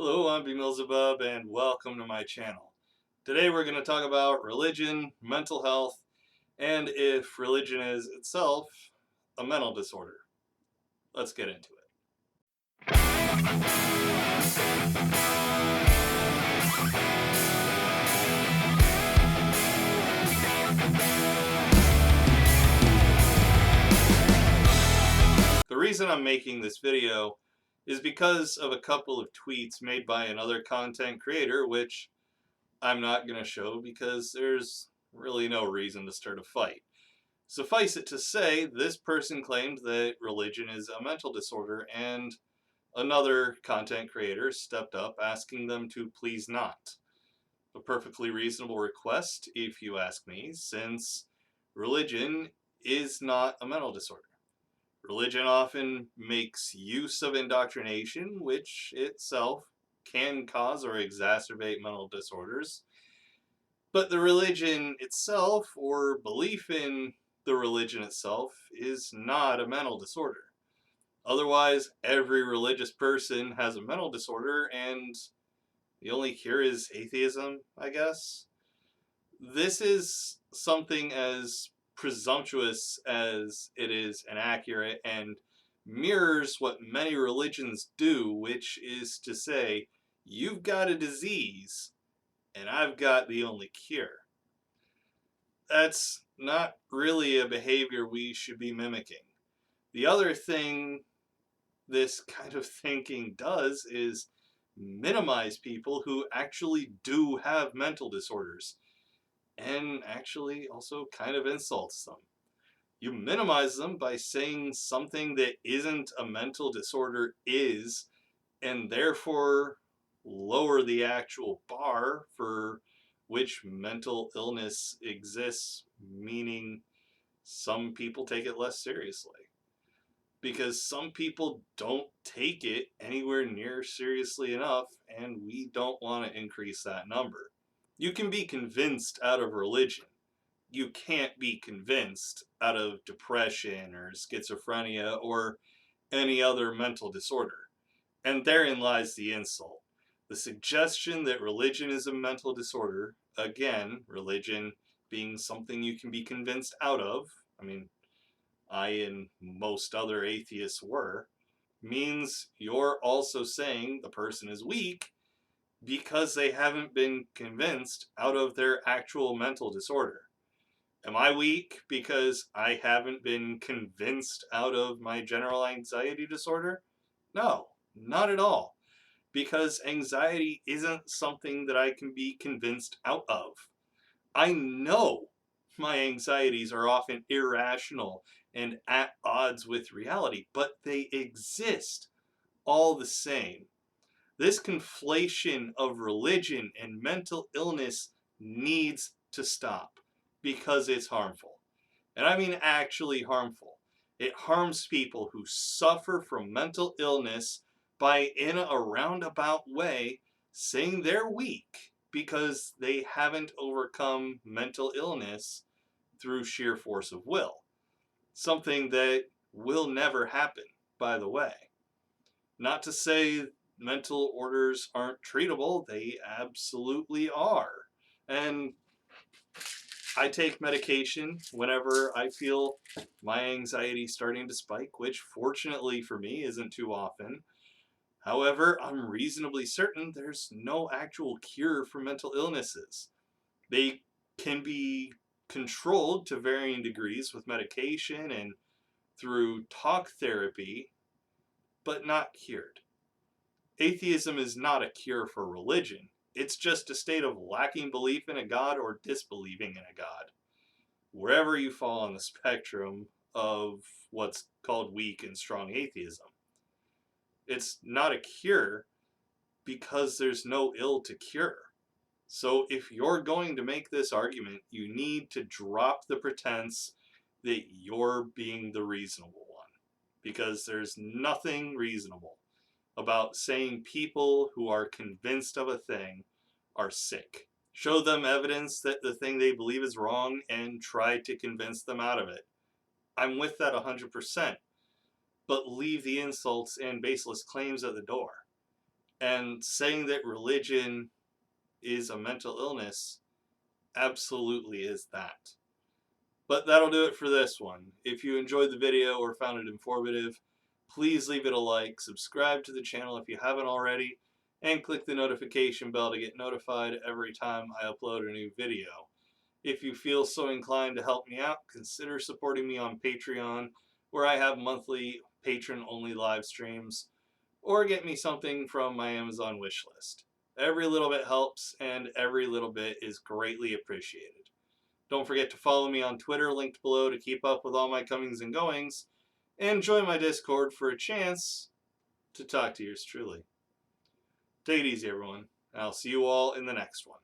Hello, I'm BMillzebub and welcome to my channel. Today we're going to talk about religion, mental health, and if religion is itself a mental disorder. Let's get into it. The reason I'm making this video is because of a couple of tweets made by another content creator, which I'm not going to show because there's really no reason to start a fight. Suffice it to say, this person claimed that religion is a mental disorder, and another content creator stepped up asking them to please not. A perfectly reasonable request, if you ask me, since religion is not a mental disorder. Religion often makes use of indoctrination, which itself can cause or exacerbate mental disorders. But the religion itself, or belief in the religion itself, is not a mental disorder. Otherwise, every religious person has a mental disorder, and the only cure is atheism, I guess. This is something as presumptuous as it is inaccurate and mirrors what many religions do, which is to say, you've got a disease, and I've got the only cure. That's not really a behavior we should be mimicking. The other thing this kind of thinking does is minimize people who actually do have mental disorders, and actually also kind of insults them. You minimize them by saying something that isn't a mental disorder is, and therefore lower the actual bar for which mental illness exists, meaning some people take it less seriously. Because some people don't take it anywhere near seriously enough, and we don't want to increase that number. You can be convinced out of religion. You can't be convinced out of depression or schizophrenia or any other mental disorder. And therein lies the insult. The suggestion that religion is a mental disorder, again, religion being something you can be convinced out of, I and most other atheists were, means you're also saying the person is weak because they haven't been convinced out of their actual mental disorder. Am I weak because I haven't been convinced out of my general anxiety disorder? No, not at all. Because anxiety isn't something that I can be convinced out of. I know my anxieties are often irrational and at odds with reality, but they exist all the same. This conflation of religion and mental illness needs to stop because it's harmful. And I mean actually harmful. It harms people who suffer from mental illness by, in a roundabout way, saying they're weak because they haven't overcome mental illness through sheer force of will. Something that will never happen, by the way. Not to say mental orders aren't treatable, they absolutely are. And I take medication whenever I feel my anxiety starting to spike, which fortunately for me isn't too often. However, I'm reasonably certain there's no actual cure for mental illnesses. They can be controlled to varying degrees with medication and through talk therapy, but not cured. Atheism is not a cure for religion. It's just a state of lacking belief in a God or disbelieving in a God. Wherever you fall on the spectrum of what's called weak and strong atheism. It's not a cure because there's no ill to cure. So if you're going to make this argument, you need to drop the pretense that you're being the reasonable one. Because there's nothing reasonable about saying people who are convinced of a thing are sick. Show them evidence that the thing they believe is wrong and try to convince them out of it. I'm with that 100%. But leave the insults and baseless claims at the door. And saying that religion is a mental illness absolutely is that. But that'll do it for this one. If you enjoyed the video or found it informative, please leave it a like, subscribe to the channel if you haven't already, and click the notification bell to get notified every time I upload a new video. If you feel so inclined to help me out, consider supporting me on Patreon, where I have monthly patron-only live streams, or get me something from my Amazon wishlist. Every little bit helps, and every little bit is greatly appreciated. Don't forget to follow me on Twitter, linked below, to keep up with all my comings and goings, and join my Discord for a chance to talk to yours truly. Take it easy, everyone, and I'll see you all in the next one.